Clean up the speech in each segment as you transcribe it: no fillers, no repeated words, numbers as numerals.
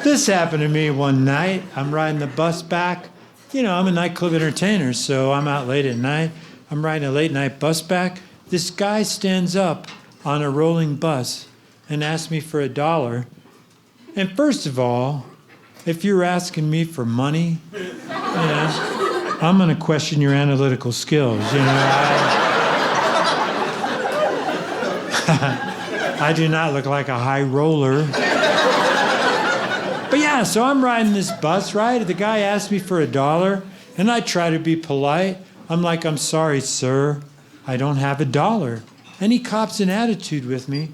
This happened to me one night. I'm riding the bus back. You know, I'm a nightclub entertainer, so I'm out late at night. I'm riding a late night bus back. This guy stands up on a rolling bus and asks me for $1. And first of all, if you're asking me for money, you know, I'm going to question your analytical skills. You know, I do not look like a high roller. But yeah, so I'm riding this bus, right? The guy asked me for $1, and I try to be polite. I'm like, I'm sorry, sir, I don't have $1. And he cops an attitude with me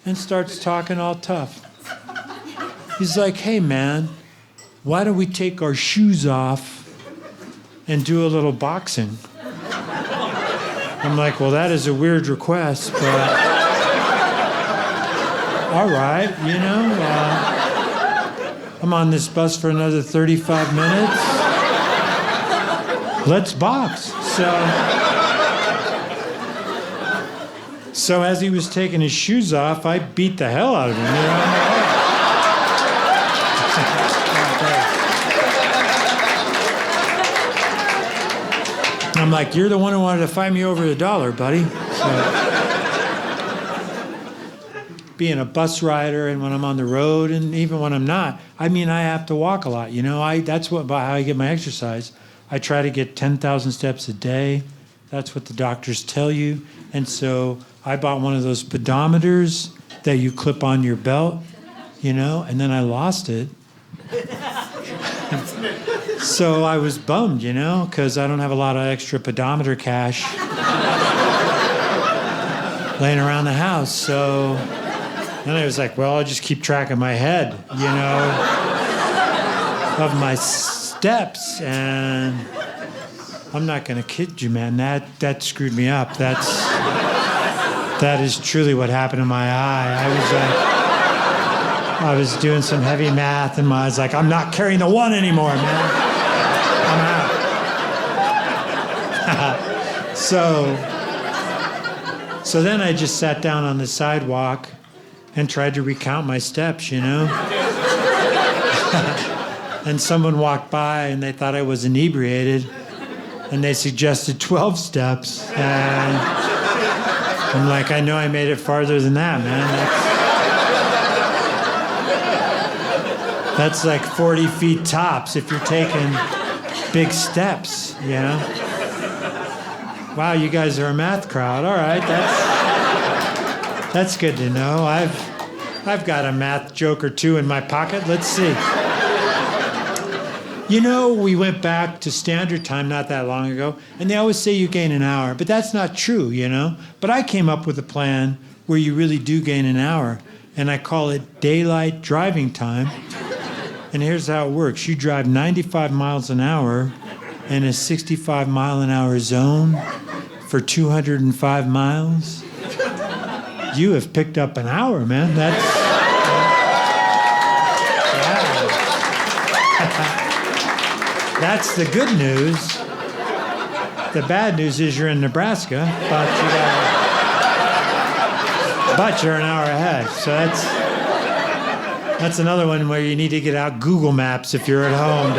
and starts talking all tough. He's like, hey, man, why don't we take our shoes off and do a little boxing? I'm like, well, that is a weird request, but all right, you know. I'm on this bus for another 35 minutes. Let's box. So as he was taking his shoes off, I beat the hell out of him. You know? I'm like, you're the one who wanted to fight me over $1, buddy. So, being a bus rider and when I'm on the road and even when I'm not, I mean, I have to walk a lot. You know, that's how I get my exercise. I try to get 10,000 steps a day. That's what the doctors tell you. And so I bought one of those pedometers that you clip on your belt, you know, and then I lost it. So I was bummed, you know, because I don't have a lot of extra pedometer cash laying around the house. So then I was like, well, I'll just keep track of my head, you know, of my steps. And I'm not going to kid you, man. That screwed me up. That is truly what happened in my eye. I was doing some heavy math, and I was like, I'm not carrying the 1 anymore, man. I'm out. So then I just sat down on the sidewalk and tried to recount my steps, you know? And someone walked by and they thought I was inebriated and they suggested 12 steps. And I'm like, I know I made it farther than that, man. That's like 40 feet tops if you're taking big steps, you know? Wow, you guys are a math crowd. All right, that's good to know. I've got a math joke or two in my pocket. Let's see. You know, we went back to standard time not that long ago, and they always say you gain an hour, but that's not true, you know? But I came up with a plan where you really do gain an hour, and I call it daylight driving time. And here's how it works. You drive 95 miles an hour in a 65 mile an hour zone for 205 miles. You have picked up an hour, man. That's the good news. The bad news is you're in Nebraska, but you're an hour ahead. So that's another one where you need to get out Google Maps if you're at home.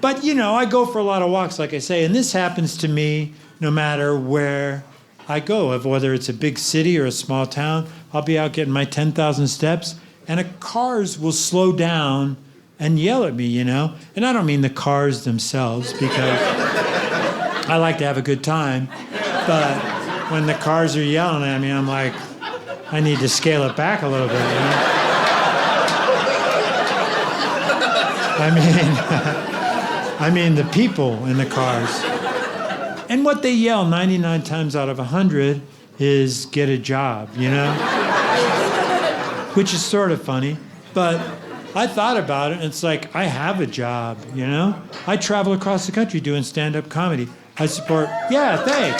But you know, I go for a lot of walks, like I say, and this happens to me no matter where I go, whether it's a big city or a small town. I'll be out getting my 10,000 steps, and cars will slow down and yell at me, you know? And I don't mean the cars themselves, because I like to have a good time, but when the cars are yelling at me, I'm like, I need to scale it back a little bit, you know? I mean the people in the cars. And what they yell 99 times out of 100 is get a job, you know? Which is sort of funny, but I thought about it, and it's like, I have a job, you know? I travel across the country doing stand-up comedy. I support, yeah, thank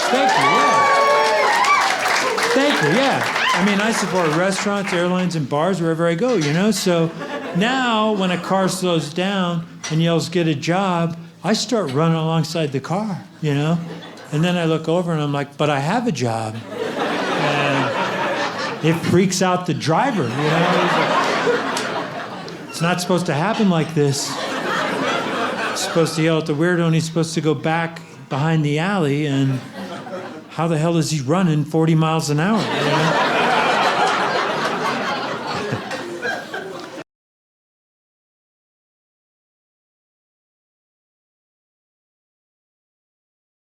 you, yeah. I mean, I support restaurants, airlines, and bars wherever I go, you know? So now when a car slows down and yells, get a job, I start running alongside the car, you know? And then I look over and I'm like, but I have a job. And it freaks out the driver, you know? It's not supposed to happen like this. He's supposed to yell at the weirdo, and he's supposed to go back behind the alley, and how the hell is he running 40 miles an hour? You know?